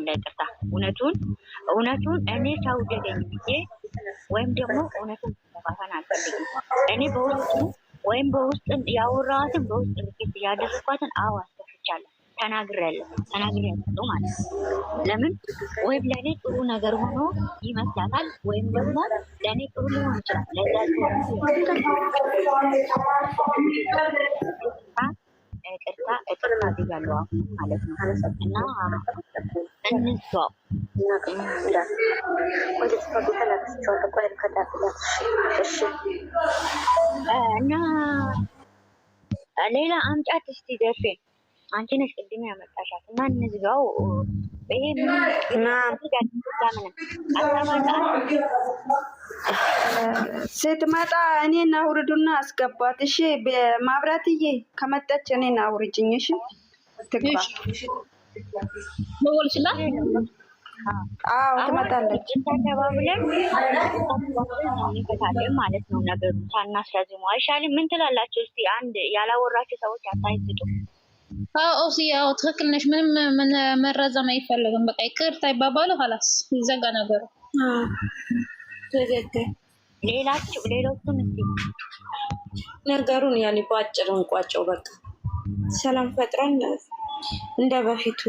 እንዳይቀርታ እውነቱን እኔ ሰው ደገኝ ብዬ ወይም ደግሞ እውነቱን ተፋፋን አልፈልግም። እኔ በውስጥ ያወራኋትን በውስጥ ርቀት ያደረኳትን አስከፍቻለሁ ተናግሬያለሁ ማለት ነው። ለምን ወይም ለእኔ ጥሩ ነገር ሆኖ ይመስላታል ወይም ደግሞ ለእኔ ጥሩ ሊሆን ይችላል። ለዛ ይቅርታ ብያለሁ አሁን ማለት ነው። እና እንስዋው እና ሌላ አምጫት እስቲ ደርፌ አንቺ ነሽ ቅድም ያመጣሻት እና እንዝጋው። ይሄ ስትመጣ እኔን አውርዱና አስገባት። እሺ ማብራትዬ ከመጣች እኔን አውርጅኝ። እሺ ትግባ። አዎ ትመጣለች። ተባብለን እንፈታለን ማለት ነው። ነገሩን ሳናስረዝመው አይሻልም? ምን ትላላችሁ? እስቲ አንድ ያላወራችሁ ሰዎች አስተያየት ስጡ። ያው ትክክል ነሽ። ምንም መረዘም አይፈልግም። በቃ ይቅርታ ይባባሉ ኸላስ ይዘጋ ነገሩ። ትክክል። ሌሎቹም እስቲ ነገሩን ያኔ በአጭር እንቋጨው። በቃ ሰላም ፈጥረን እንደ በፊቱ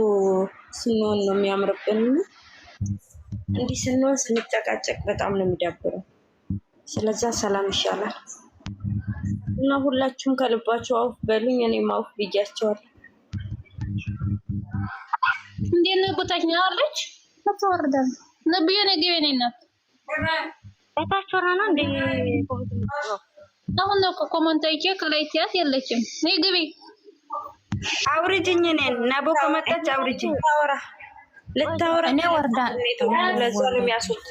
ስንሆን ነው የሚያምርብን። እንዲህ ስንሆን ስንጨቃጨቅ በጣም ነው የሚዳብረው። ስለዛ ሰላም ይሻላል እና ሁላችሁም ከልባችሁ አውፍ በሉኝ። እኔም አውፍ ብያቸዋለሁ። እንዴት ነው ቦታች ነው አለች ተወርዳል ነብዩ ነገ ነኝና ታቻራና እንዴ አሁን ነው ኮሜንታይቼ ከላይቲያስ የለችም። ነይ ግቢ አውርጅኝ። እኔን ነቦ ከመጣች አውርጅኝ። ልታወራ እኔ ወርዳ ለዛ ነው የሚያስወጣ።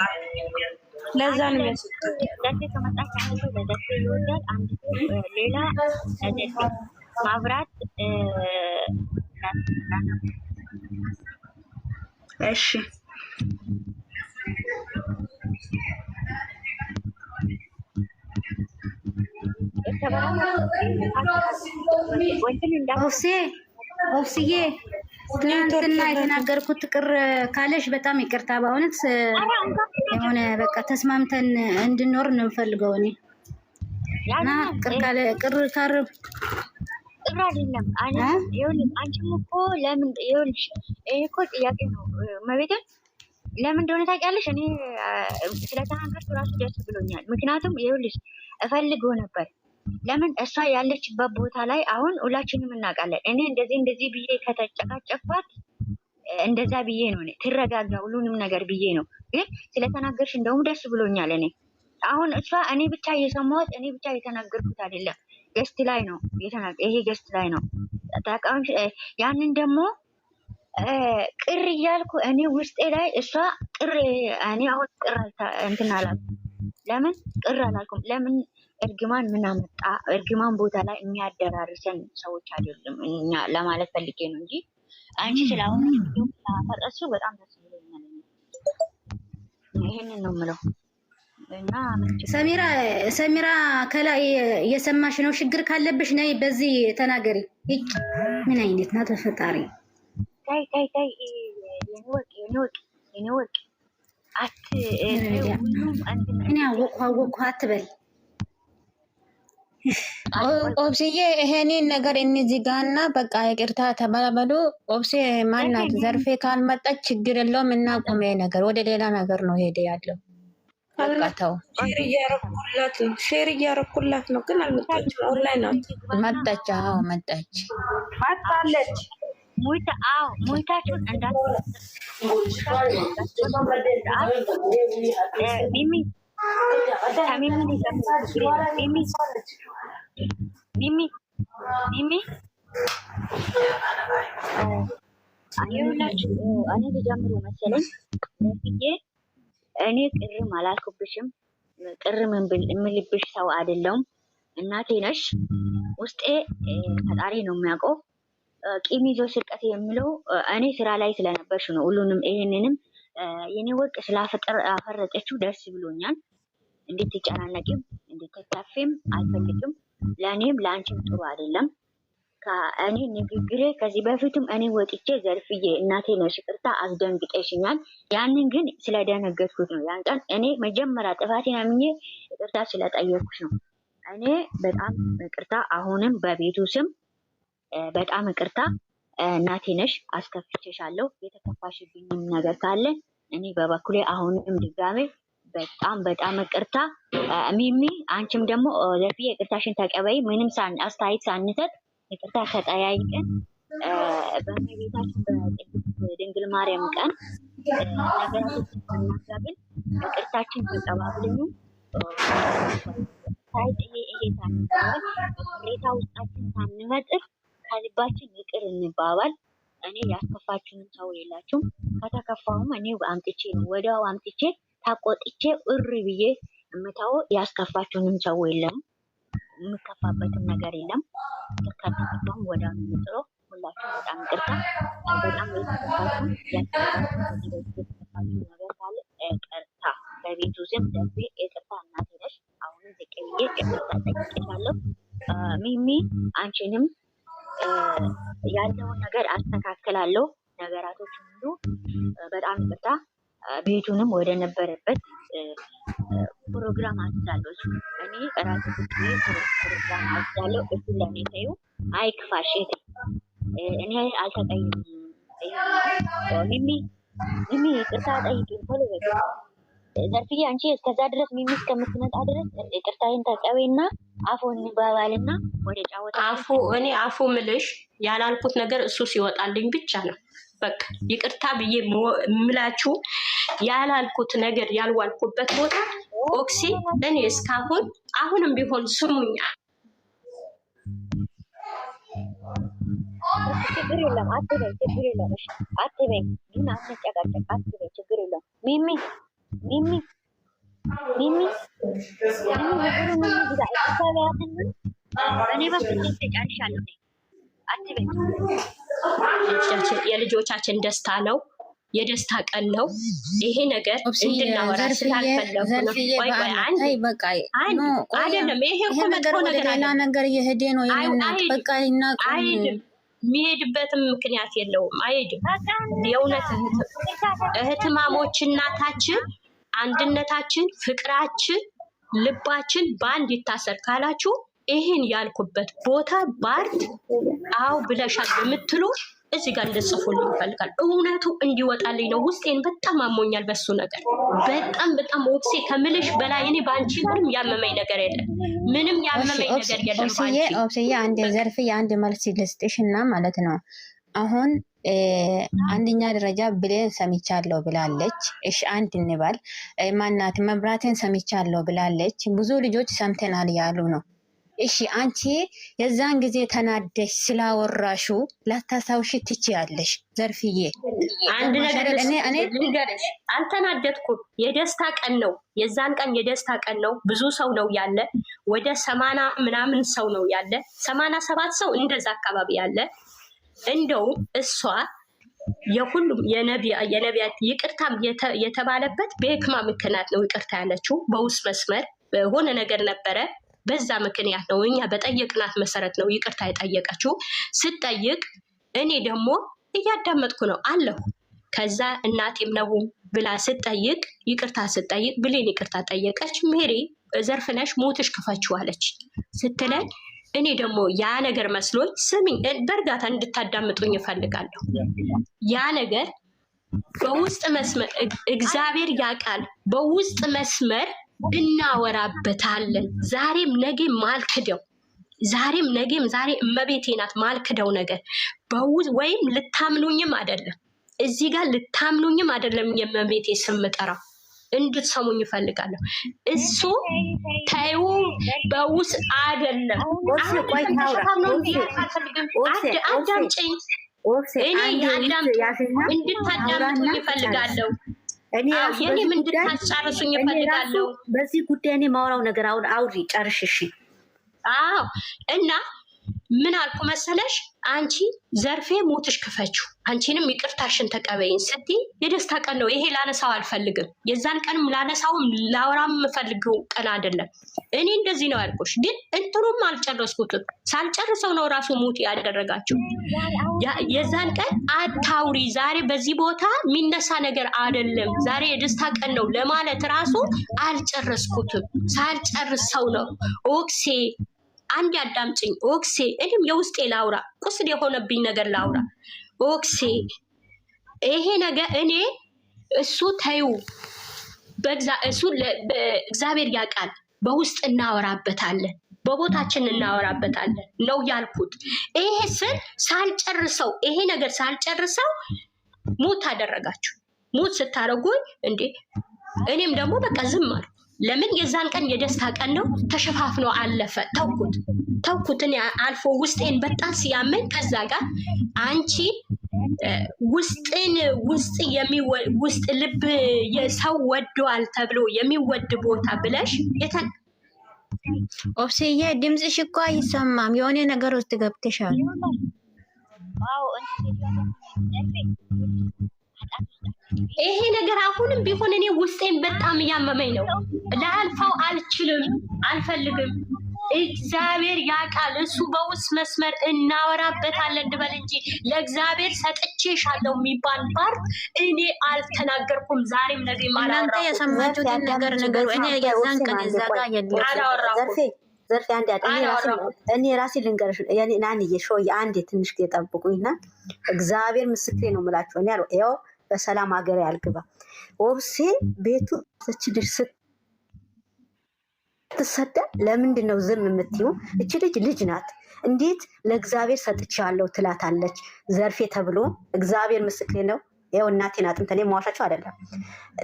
ደሴ ከመጣች አንድ ሰው ለደሴ ይወዳል፣ አንድ ሰው ሌላ ደሴ ማብራት እሺ ኦፍሲዬ ትናንትና የተናገርኩት ቅር ካለሽ በጣም ይቅርታ። በእውነት የሆነ በቃ ተስማምተን እንድንኖር ነው የምፈልገው እኔ እና ቅር አይደለም። አንቺም እኮ ለምን ይኸውልሽ፣ ይሄ እኮ ጥያቄ ነው መቤትን ለምን እንደሆነ ታውቂያለሽ? እኔ ስለተናገርኩ ራሱ ደስ ብሎኛል። ምክንያቱም ይኸውልሽ እፈልገው ነበር። ለምን እሷ ያለችበት ቦታ ላይ አሁን ሁላችንም እናውቃለን። እኔ እንደዚህ ብዬ ከተጨቃጨቅኳት እንደዛ ብዬ ነው እኔ ትረጋጋ ሁሉንም ነገር ብዬ ነው። ግን ስለተናገርሽ እንደውም ደስ ብሎኛል። እኔ አሁን እሷ እኔ ብቻ እየሰማሁት እኔ ብቻ የተናገርኩት አይደለም፣ ገስት ላይ ነው ይሄ ገስት ላይ ነው ታውቃለሽ። ያንን ደግሞ ቅር እያልኩ እኔ ውስጤ ላይ እሷ ቅር እኔ አሁን ቅር እንትን አላልኩም። ለምን ቅር አላልኩም? ለምን እርግማን ምን አመጣ? እርግማን ቦታ ላይ የሚያደራርሰን ሰዎች አይደለም እኛ ለማለት ፈልጌ ነው እንጂ አንቺ ስላሁን ፈረሱ በጣም ደስ ብሎኛል። ይሄንን ነው የምለው። እና ሰሚራ ከላይ እየሰማሽ ነው። ችግር ካለብሽ ነይ በዚህ ተናገሪ። ምን አይነት ናት ፈጣሪ? ታይ የኔ ወርቅ እኔ አወቅሁ አትበል። ኦብስዬ ይሄንን ነገር እንዝጋና በቃ ይቅርታ ተባባሉ። ኦብሴ ማናት ዘርፌ ካልመጣች ችግር የለውም እናቆም። ነገር ወደ ሌላ ነገር ነው ሄደ ያለው። በቃ ተው። ሼር እያረኩላት ነው ግን አልመጣችም። ኦንላይን ናት። መጣች። አዎ መጣች። ሙይታችሁን እኔ ልጀምሩ መሰለኝ። እኔ ቅርም አላልኩብሽም። ቅርም የምልብሽ ሰው አይደለሁም። እናቴ ነሽ። ውስጤ ፈጣሪ ነው የሚያውቀው። ቂም ይዞ ስርቀት የሚለው እኔ ስራ ላይ ስለነበርሽ ነው። ሁሉንም ይሄንንም የኔ ወርቅ ስላፈረጠችው ደስ ብሎኛል። እንድትጨናነቂም እንድትከፊም አልፈልግም። ለእኔም ለአንቺም ጥሩ አይደለም። እኔ ንግግሬ ከዚህ በፊትም እኔ ወጥቼ ዘርፍዬ እናቴ ነሽ ይቅርታ አስደንግጠሽኛል። ያንን ግን ስለደነገጥኩት ነው። ያን ቀን እኔ መጀመሪያ ጥፋቴን አምኜ ይቅርታ ስለጠየቅኩሽ ነው። እኔ በጣም ይቅርታ፣ አሁንም በቤቱ ስም በጣም ይቅርታ። እናቴ ነሽ አስከፍቼሻለሁ። የተከፋሽብኝም ነገር ካለ እኔ በበኩሌ አሁንም ድጋሜ በጣም ይቅርታ። ሚሚ አንቺም ደግሞ ዘርፍዬ ይቅርታሽን ተቀበይ። ምንም አስተያየት ሳንሰጥ ይቅርታ ተጠያይቀን በእመቤታችን በድንግል ማርያም ቀን ነገራቶችን ስናጋግል ይቅርታችን ተቀባብለን ይሄ ሳንባባል በቅሬታ ውስጣችን ሳንመጥር ከልባችን ይቅር እንባባል። እኔ ያስከፋችሁንም ሰው የላችሁም። ከተከፋሁም እኔ አምጥቼ ነው ወዲያው አምጥቼ ታቆጥቼ እሪ ብዬ እምታው ያስከፋችሁንም ሰው የለም፣ የምከፋበትም ነገር የለም። ከተከፋም ወዲያው የምጥለው ሁላችሁ በጣም ይቅርታ። በጣም የተከፋችሁ ያስከፋችሁ ነገር ካለ ይቅርታ። በቤቱ ስም ደቤ ይቅርታ። እናቴ ነሽ አሁንም ዝቅ ብዬ ይቅርታ ጠይቄሻለሁ። ሚሚ አንቺንም ያለውን ነገር አስተካክላለሁ። ነገራቶች ሁሉ በጣም ይቅርታ። ቤቱንም ወደ ነበረበት ፕሮግራም አስዛለሁ። እኔ ራሴ ፕሮግራም አስዛለሁ። እሱ ለኔ ተይው፣ አይክፋሽ። እኔ አልተቀየምኩም። ሚሚ ይቅርታ ጠይቂ ቶሎ በይ። ዘርፍዬ አንቺ እስከዛ ድረስ ሚሚ እስከምትመጣ ድረስ ይቅርታዬን ተቀበይና አፉ እንባባልና ወደ ጫወታ እኔ አፉ ምልሽ ያላልኩት ነገር እሱ ሲወጣልኝ ብቻ ነው። በቃ ይቅርታ ብዬ ምላችሁ ያላልኩት ነገር ያልዋልኩበት ቦታ ኦክሲ እኔ እስካሁን አሁንም ቢሆን ስሙኛ። ችግር የለም አትበይ፣ ችግር የለም እሺ አትበይ፣ ግን አትጨቃጨቅ፣ አትበይ፣ ችግር የለም። ሚሚ እኔ በፊት ተጫንሻለሁ። አትበይ። የልጆቻችን ደስታ ነው፣ የደስታ ቀን ነው። ይሄ ነገር እንድናወራ ስላልፈለኩ ነው። አይደለም ይሄ እኮ መጥፎ ነገር እየሄደ ነው። በቃ አይሄድም። የሚሄድበትም ምክንያት የለውም። አይሄድም። የእውነት እህትማሞች እናታችን፣ አንድነታችን፣ ፍቅራችን፣ ልባችን በአንድ ይታሰር ካላችሁ ይህን ያልኩበት ቦታ ባርድ አው ብለሻል የምትሉ እዚህ ጋር እንደጽፉልኝ ይፈልጋል። እውነቱ እንዲወጣልኝ ነው። ውስጤን በጣም አሞኛል በሱ ነገር። በጣም ኦክሴ ከምልሽ በላይ እኔ ባንቺ ምንም ያመመኝ ነገር የለም። ምንም ያመመኝ ነገር የለም ባንቺ። ኦክሴ አንድ ዘርፍ የአንድ መልስ ልስጥሽና ማለት ነው። አሁን አንደኛ ደረጃ ብሌን ሰምቻለሁ ብላለች። እሺ አንድ እንባል። ማናት መብራቴን ሰምቻለሁ ብላለች። ብዙ ልጆች ሰምተናል ያሉ ነው። እሺ አንቺ የዛን ጊዜ ተናደሽ ስላወራሹ ላታሳውሽ ትችያለሽ ዘርፍዬ። አንድ ነገር እኔ ልንገርሽ፣ አልተናደድኩም። የደስታ ቀን ነው። የዛን ቀን የደስታ ቀን ነው። ብዙ ሰው ነው ያለ። ወደ 80 ምናምን ሰው ነው ያለ። 87 ሰው እንደዛ አካባቢ ያለ። እንደው እሷ የሁሉም የነቢያት ይቅርታም የተባለበት በህክማ ምክንያት ነው ይቅርታ ያለችው። በውስጥ መስመር ሆነ ነገር ነበረ። በዛ ምክንያት ነው እኛ በጠየቅናት መሰረት ነው ይቅርታ የጠየቀችው። ስጠይቅ እኔ ደግሞ እያዳመጥኩ ነው አለሁ። ከዛ እናቴም ነው ብላ ስጠይቅ ይቅርታ ስጠይቅ ብሌን ይቅርታ ጠየቀች። ሜሪ ዘርፍነሽ ሞትሽ ክፈችዋለች ስትለኝ እኔ ደግሞ ያ ነገር መስሎኝ ስሚኝ፣ በእርጋታ እንድታዳምጡኝ እፈልጋለሁ። ያ ነገር በውስጥ መስመር እግዚአብሔር ያውቃል። በውስጥ መስመር እናወራበታለን። ዛሬም ነገም ማልክደው ዛሬም ነገም ዛሬ እመቤቴ ናት ማልክደው ነገር ወይም ልታምኑኝም አይደለም እዚህ ጋር ልታምኑኝም አይደለም የእመቤቴ ስም ጠራው እንድትሰሙኝ እፈልጋለሁ። እሱ ታዩ በውስጥ አይደለም። አዳምጪኝ። እኔ እንድታዳምጡኝ እፈልጋለሁ። የኔም እንድታስጨርሱኝ እፈልጋለሁ። በዚህ ጉዳይ እኔ ማውራው ነገር አሁን አውሪ ጨርሽ። እሺ። እና ምን አልኩ መሰለሽ? አንቺ ዘርፌ ሞትሽ ክፈችው፣ አንቺንም ይቅርታሽን ተቀበይኝ ስትይ የደስታ ቀን ነው ይሄ። ላነሳው አልፈልግም። የዛን ቀንም ላነሳውም ላወራም የምፈልገው ቀን አይደለም። እኔ እንደዚህ ነው ያልኩሽ። ግን እንትኑም አልጨረስኩትም። ሳልጨርሰው ነው ራሱ ሞት ያደረጋችሁ። የዛን ቀን አታውሪ፣ ዛሬ በዚህ ቦታ የሚነሳ ነገር አይደለም፣ ዛሬ የደስታ ቀን ነው ለማለት ራሱ አልጨረስኩትም። ሳልጨርሰው ነው ኦክሴ አንድ አዳምጪኝ ኦክሴ፣ እኔም የውስጤ ላውራ፣ ቁስል የሆነብኝ ነገር ላውራ። ኦክሴ ይሄ ነገር እኔ እሱ ተዩ እሱ እግዚአብሔር ያውቃል፣ በውስጥ እናወራበታለን፣ በቦታችን እናወራበታለን ነው ያልኩት። ይሄ ስል ሳልጨርሰው ይሄ ነገር ሳልጨርሰው ሞት አደረጋችሁ። ሞት ስታረጉኝ እንዴ እኔም ደግሞ በቃ ዝም አልኩ። ለምን? የዛን ቀን የደስታ ቀን ነው፣ ተሸፋፍኖ አለፈ። ተውኩት። እኔ አልፎ ውስጤን በጣም ሲያመኝ ከዛ ጋር አንቺ ውስጥ ልብ የሰው ወዷል ተብሎ የሚወድ ቦታ ብለሽ ኦብስዬ ድምፅሽ እኮ አይሰማም። የሆነ ነገር ውስጥ ገብተሻል። ይሄ ነገር አሁንም ቢሆን እኔ ውስጤን በጣም እያመመኝ ነው። ላልፋው አልችልም፣ አልፈልግም። እግዚአብሔር ያውቃል። እሱ በውስጥ መስመር እናወራበታለን እንበል እንጂ ለእግዚአብሔር ሰጥቼሻለሁ የሚባል ፓርት እኔ አልተናገርኩም። ዛሬም ነገም እናንተ የሰማችሁትን ነገር ነገሩ። እኔ የዛን ቀን እዛ ጋር አላወራኩም። ዘርፌ አንድ እኔ ራሴ ልንገርሽ፣ ናንዬ ሾይ አንዴ ትንሽ ጠብቁኝና እግዚአብሔር ምስክሬ ነው የምላችሁ። እኔ ያው በሰላም ሀገር ያልግባ ኦብሴ ቤቱ ስትችልሽ ስትሰዳ ለምንድን ነው ዝም የምትይው? እቺ ልጅ ናት። እንዴት ለእግዚአብሔር ሰጥቻለሁ ትላታለች? ዘርፌ ተብሎ እግዚአብሔር ምስክሬ ነው። ያው እናቴን አጥንት እኔ መዋሻቸው አይደለም።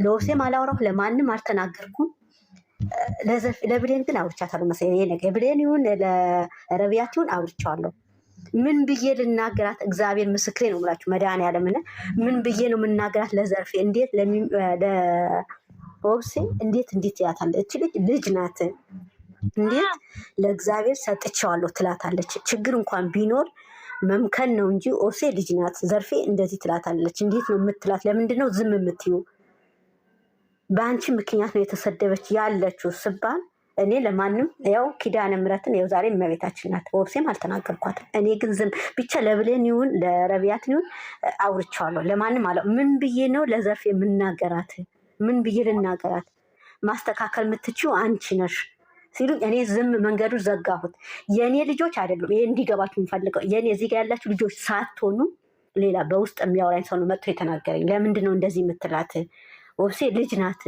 ለኦብሴም አላወራሁ፣ ለማንም አልተናገርኩም። ለብሌን ግን አውርቻታለሁ መሰለኝ። ይሄ ነገር ብሌን ይሁን ለረቢያት ይሁን አውርቻለሁ። ምን ብዬ ልናገራት? እግዚአብሔር ምስክሬ ነው የምላችሁ። መድኃኒዓለምን ምን ብዬ ነው የምናገራት? ለዘርፌ እንዴት ለኦብሴ እንዴት ያታለ? እቺ ልጅ ናት። እንዴት ለእግዚአብሔር ሰጥቼዋለሁ ትላታለች? ችግር እንኳን ቢኖር መምከን ነው እንጂ ኦብሴ ልጅ ናት። ዘርፌ እንደዚህ ትላታለች። እንዴት ነው የምትላት? ለምንድን ነው ዝም የምትዩ? በአንቺ ምክንያት ነው የተሰደበች ያለችው ስባል እኔ ለማንም ያው ኪዳነ ምሕረትን ያው ዛሬ እመቤታችን ናት። ኦብሴም አልተናገርኳትም። እኔ ግን ዝም ብቻ ለብሌን ይሁን ለረቢያት ይሁን አውርቻለሁ። ለማንም አለ ምን ብዬ ነው ለዘርፌ የምናገራት? ምን ብዬ ልናገራት? ማስተካከል የምትችው አንቺ ነሽ ሲሉኝ እኔ ዝም መንገዱ ዘጋሁት። የእኔ ልጆች አይደሉም። ይሄ እንዲገባችሁ የምፈልገው የእኔ እዚህ ጋር ያላችሁ ልጆች ሳትሆኑ ሌላ በውስጥ የሚያወራኝ ሰው ነው መጥቶ የተናገረኝ። ለምንድን ነው እንደዚህ የምትላት? ኦብሴ ልጅ ናት።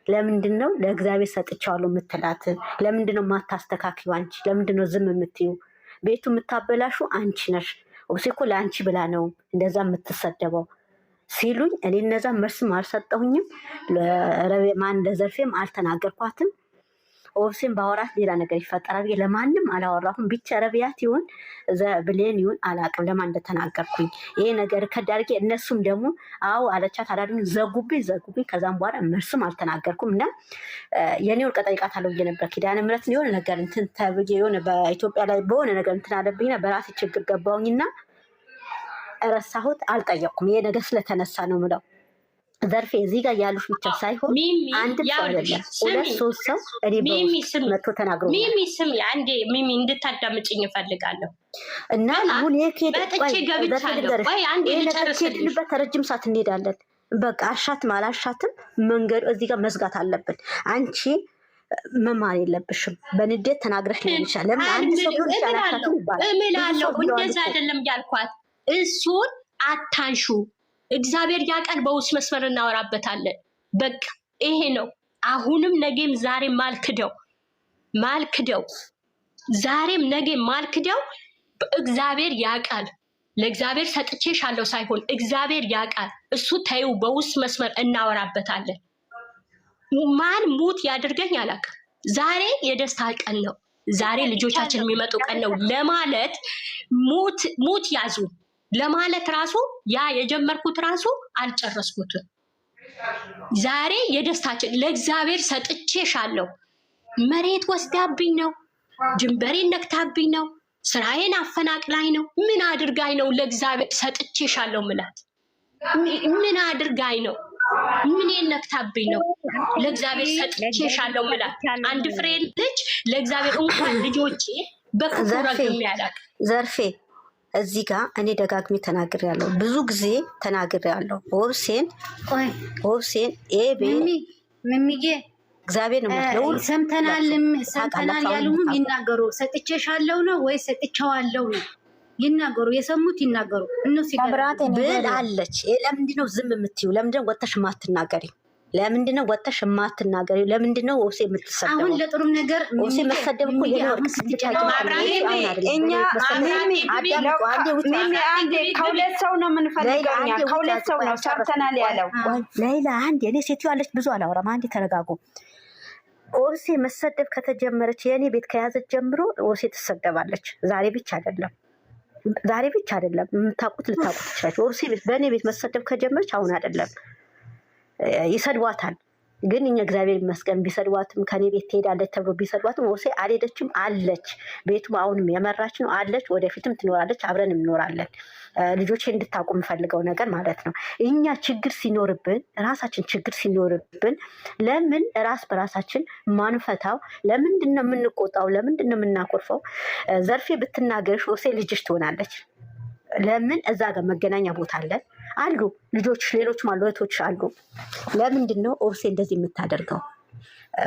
ለምንድን ነው ለእግዚአብሔር ሰጥቻለሁ የምትላት? ለምንድን ነው የማታስተካክዩ? አንቺ ለምንድን ነው ዝም የምትዩ? ቤቱ የምታበላሹ አንቺ ነሽ። ኦብሴ እኮ ለአንቺ ብላ ነው እንደዛ የምትሰደበው ሲሉኝ እኔ እነዛ መልስም አልሰጠሁኝም። ለዘርፌም አልተናገርኳትም። ኦብሴን ባወራት ሌላ ነገር ይፈጠራል። ለማንም አላወራሁም። ብቻ ረቢያት ይሁን ብሌን ይሁን አላውቅም ለማን እንደተናገርኩኝ። ይሄ ነገር ከዳርጌ እነሱም ደግሞ አዎ አለቻት አላሉኝ። ዘጉብኝ። ከዛም በኋላ መልስም አልተናገርኩም እና የኔ ወርቀ ጠይቃታለሁ ብዬ ነበር። ኪዳነ ምሕረትን የሆነ ነገር እንትን ተብዬ የሆነ በኢትዮጵያ ላይ በሆነ ነገር እንትን አለብኝና በራሴ ችግር ገባሁኝና ረሳሁት። አልጠየቅኩም። ይሄ ነገር ስለተነሳ ነው ምለው። ዘርፌ እዚህ ጋር ያሉሽ ብቻ ሳይሆን አንድ ሰው አይደለም 2-3 ሰው እኔ መጥቶ ተናግሮ ስሚ አንዴ ሚሚ እንድታዳምጭኝ እፈልጋለሁ። እና አሁን ሄድንበት ረጅም ሰዓት እንሄዳለን። በቃ አሻትም አላሻትም መንገዱ እዚህ ጋር መዝጋት አለብን። አንቺ መማር የለብሽም። በንዴት ተናግረሽ ሊሆን ይችላል። ለምን አንድ ሰው ሊሆን ይችላል እምላለሁ። እንደዛ አይደለም ያልኳት። እሱን አታንሹ። እግዚአብሔር ያውቃል። በውስጥ መስመር እናወራበታለን። በቃ ይሄ ነው። አሁንም ነገም ዛሬም ማልክደው ዛሬም ነገም ማልክደው። እግዚአብሔር ያውቃል። ለእግዚአብሔር ሰጥቼሻለሁ ሳይሆን እግዚአብሔር ያውቃል። እሱ ተይው፣ በውስጥ መስመር እናወራበታለን። ማን ሙት ያድርገኝ አላውቅም። ዛሬ የደስታ ቀን ነው። ዛሬ ልጆቻችን የሚመጡ ቀን ነው ለማለት ሙት ያዙ ለማለት ራሱ ያ የጀመርኩት ራሱ አልጨረስኩትም። ዛሬ የደስታችን ለእግዚአብሔር ሰጥቼሻለሁ። መሬት ወስዳብኝ ነው፣ ድንበሬን ነክታብኝ ነው። ስራዬን አፈናቅላኝ ነው? ምን አድርጋኝ ነው ለእግዚአብሔር ሰጥቼሻለሁ ምላት? ምን አድርጋኝ ነው? ምን የነክታብኝ ነው ለእግዚአብሔር ሰጥቼሻለሁ ምላት? አንድ ፍሬ ልጅ ለእግዚአብሔር እንኳን ልጆቼ በክፉ ረግም ያላቅ ዘርፌ እዚህ ጋር እኔ ደጋግሜ ተናግሬያለሁ፣ ብዙ ጊዜ ተናግሬያለሁ። ወብሴን ምሚዬ እግዚአብሔር ነው ሰምተናል ያሉም ይናገሩ። ሰጥቼሻለሁ ነው ወይ ሰጥቼዋለሁ ነው ይናገሩ። የሰሙት ይናገሩ። እነሱ ብላለች። ለምንድን ነው ዝም የምትይው? ለምንድን ነው ወጥተሽ የማትናገሪው? ለምንድን ነው ወጥተሽ የማትናገሪው? ለምንድን ነው ወብሴ የምትሰደበው? አሁን ለጥሩ ነገር ወብሴ መሰደብ እኮ ከሁለት ሰው ነው የምንፈልገው እኛ። ከሁለት ሰው ነው ሰርተናል ያለው። ሌላ አንድ የኔ ሴትዮ አለች፣ ብዙ አላወራም። አንዴ ተረጋጉ። ወብሴ መሰደብ ከተጀመረች የኔ ቤት ከያዘች ጀምሮ ወብሴ ትሰደባለች። ዛሬ ብቻ አይደለም የምታውቁት ልታውቁት ትችላችሁ። ወብሴ በእኔ ቤት መሰደብ ከጀመረች አሁን አይደለም። ይሰድዋታል፣ ግን እኛ እግዚአብሔር ይመስገን ቢሰድዋትም ከኔ ቤት ትሄዳለች ተብሎ ቢሰድዋትም ወብሴ አልሄደችም፣ አለች። ቤቱም አሁንም የመራች ነው፣ አለች። ወደፊትም ትኖራለች፣ አብረን እንኖራለን። ልጆቼ እንድታውቁ የምፈልገው ነገር ማለት ነው፣ እኛ ችግር ሲኖርብን፣ ራሳችን ችግር ሲኖርብን ለምን ራስ በራሳችን ማንፈታው? ለምንድን ነው የምንቆጣው? ለምንድን ነው የምናኮርፈው? ዘርፌ ብትናገርሽ ወብሴ ልጅሽ ትሆናለች። ለምን እዛ ጋር መገናኛ ቦታ አለን አሉ ልጆች፣ ሌሎችም አሉ፣ እህቶች አሉ። ለምንድን ነው ወብሴ እንደዚህ የምታደርገው?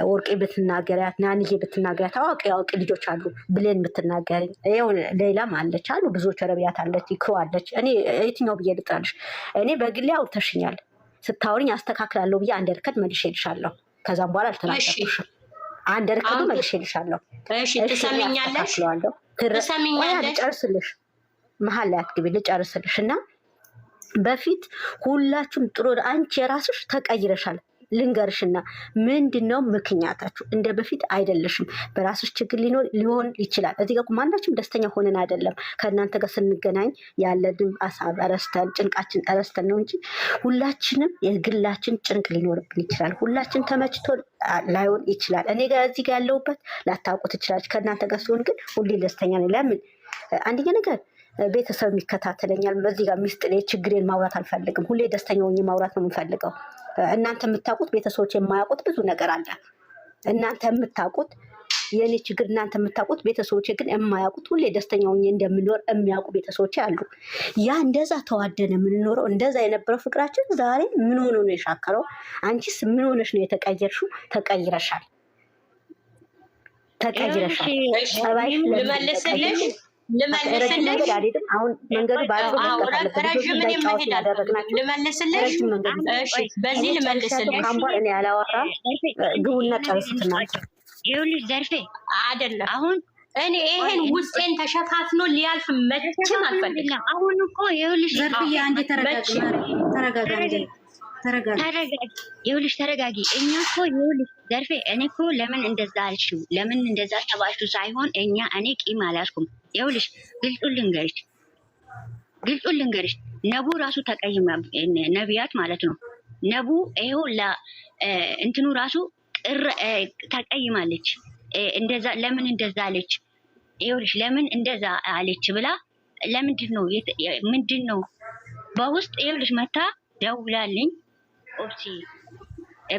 ወርቄ ብትናገሪያት፣ ናንዬ ብትናገሪያት፣ አዋቂ ልጆች አሉ፣ ብሌን ብትናገሪ፣ ይኸው ሌላም አለች አሉ ብዙዎች፣ ረቢያት አለች፣ ይክሩ አለች። እኔ የትኛው ብዬ ልጥራልሽ? እኔ በግሌ አውርተሽኛል። ስታወሪኝ አስተካክላለሁ ብዬ አንድ እርከት መልሼልሻለሁ። ከዛም በኋላ አልተናገርኩሽም። አንድ እርከቱ መልሼልሻለሁ። ትሰሚኛለሽ? ልጨርስልሽ፣ መሀል ላይ አትግቢ፣ ልጨርስልሽ እና በፊት ሁላችሁም ጥሩ፣ አንቺ የራስሽ ተቀይረሻል። ልንገርሽና ምንድን ነው ምክንያታችሁ? እንደ በፊት አይደለሽም። በራስሽ ችግር ሊሆን ይችላል። እዚህ ጋር ማናችንም ደስተኛ ሆነን አይደለም ከእናንተ ጋር ስንገናኝ ያለንን ሀሳብ ረስተን ጭንቃችን ረስተን ነው እንጂ ሁላችንም የግላችን ጭንቅ ሊኖርብን ይችላል። ሁላችን ተመችቶ ላይሆን ይችላል። እኔ ጋር እዚህ ጋር ያለሁበት ላታውቁ ትችላለች። ከእናንተ ጋር ሲሆን ግን ሁሌ ደስተኛ ነኝ። ለምን? አንደኛ ነገር ቤተሰብ ይከታተለኛል። በዚህ ጋር ሚስጥሬ ችግሬን ማውራት አልፈልግም። ሁሌ ደስተኛ ሆኜ ማውራት ነው የምፈልገው። እናንተ የምታውቁት ቤተሰቦች የማያውቁት ብዙ ነገር አለ። እናንተ የምታውቁት የኔ ችግር እናንተ የምታውቁት፣ ቤተሰቦች ግን የማያውቁት ሁሌ ደስተኛ ሆኜ እንደምኖር የሚያውቁ ቤተሰቦች አሉ። ያ እንደዛ ተዋደነ የምንኖረው እንደዛ የነበረው ፍቅራችን ዛሬ ምን ሆኖ ነው የሻከረው? አንቺስ ምን ሆነሽ ነው የተቀየርሽው? ተቀይረሻል። ልመልስልሽ አሁን መንገዱ ልመልስልሽ። በዚህ ልመልስልሽ እኔ ያላወራም ግቡና ጨርሱትና ይኸውልሽ ዘርፌ አይደለም አሁን እኔ ይሄን ውስጤን ተሸፋፍኖ ሊያልፍ መቼም አልፈልግም። አሁን እኮ ይኸውልሽ ዘርፍዬ አንዴ ተረጋጊ። ይኸውልሽ ተረጋጊ። እኛ እኮ ይኸውልሽ ዘርፌ እኔ እኮ ለምን እንደዛ አልሽው፣ ለምን እንደዛ ተባልሽው ሳይሆን እኔ ቂም አላስኩም። ይኸውልሽ ግልጹን ልንገርሽ ነቡ ራሱ ተቀይማ ነቢያት ማለት ነው። ነቡ ይኸው እንትኑ ራሱ ተቀይማለች። እንደዛ ለምን እንደዛ አለች? ይኸውልሽ ለምን እንደዛ አለች ብላ ምንድን ነው በውስጥ ይኸውልሽ መታ ደውላልኝ፣ ኦብሲ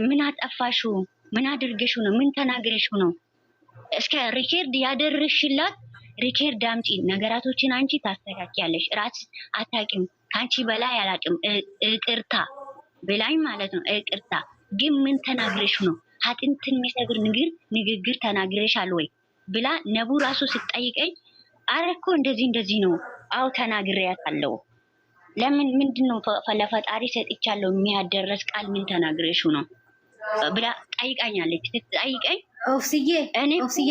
ምን አጠፋሽው? ምን አድርገሽው ነው? ምን ተናግረሽው ነው? እስከ ሪኬርድ ያደረሽላት ሪኬርድ አምጪ፣ ነገራቶችን አንቺ ታስተካክያለሽ፣ ራስ አታውቂም፣ ከአንቺ በላይ አላውቅም፣ ይቅርታ ብላኝ ማለት ነው። ይቅርታ ግን ምን ተናግረሽ ነው? አጥንትን የሚሰብር ንግግር ተናግረሻል ወይ ብላ ነቡ ራሱ ስጠይቀኝ፣ አረ እኮ እንደዚህ ነው፣ አው ተናግሬያታለሁ። ለምን ምንድነው ለፈጣሪ ሰጥቻለሁ የሚያደረስ ቃል ምን ተናግረሽው ነው ብላ ጠይቃኛለች። ስትጠይቀኝ ኦፍስዬ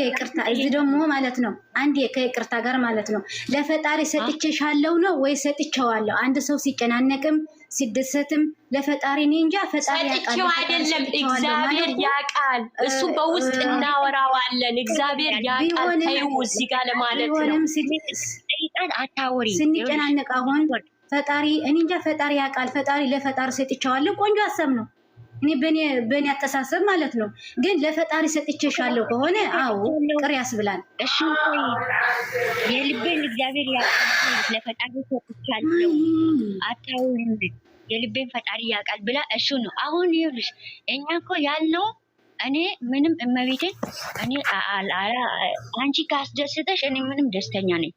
ይቅርታ፣ እዚህ ደግሞ ማለት ነው አንዴ ከይቅርታ ጋር ማለት ነው ለፈጣሪ ሰጥቼሻለሁ ነው ወይ ሰጥቼዋለሁ? አንድ ሰው ሲጨናነቅም ሲደሰትም ለፈጣሪ እኔ እንጃ ፈጣሪ ያውቃል። አይደለም እግዚአብሔር ያውቃል። እሱ በውስጥ እናወራዋለን። እግዚአብሔር ያውቃል። ተይው እዚህ ጋር ለማለት ነው። አታወሪ ስንጨናነቅ አሁን ፈጣሪ እኔ እንጃ ፈጣሪ ያውቃል። ፈጣሪ ለፈጣሪ ሰጥቼዋለሁ። ቆንጆ ሀሳብ ነው። እኔ በእኔ አተሳሰብ ማለት ነው። ግን ለፈጣሪ ሰጥቼሻለሁ ከሆነ አዎ ቅር ያስብላል። እሺ የልቤን እግዚአብሔር ያውቃል። ለፈጣሪ ሰጥቻለሁ አታውሪም፣ የልቤን ፈጣሪ ያውቃል ብላ እሱ ነው። አሁን ይኸውልሽ እኛ እኮ ያልነው እኔ ምንም እመቤቴን እኔ አንቺ ካስደስተሽ እኔ ምንም ደስተኛ ነኝ።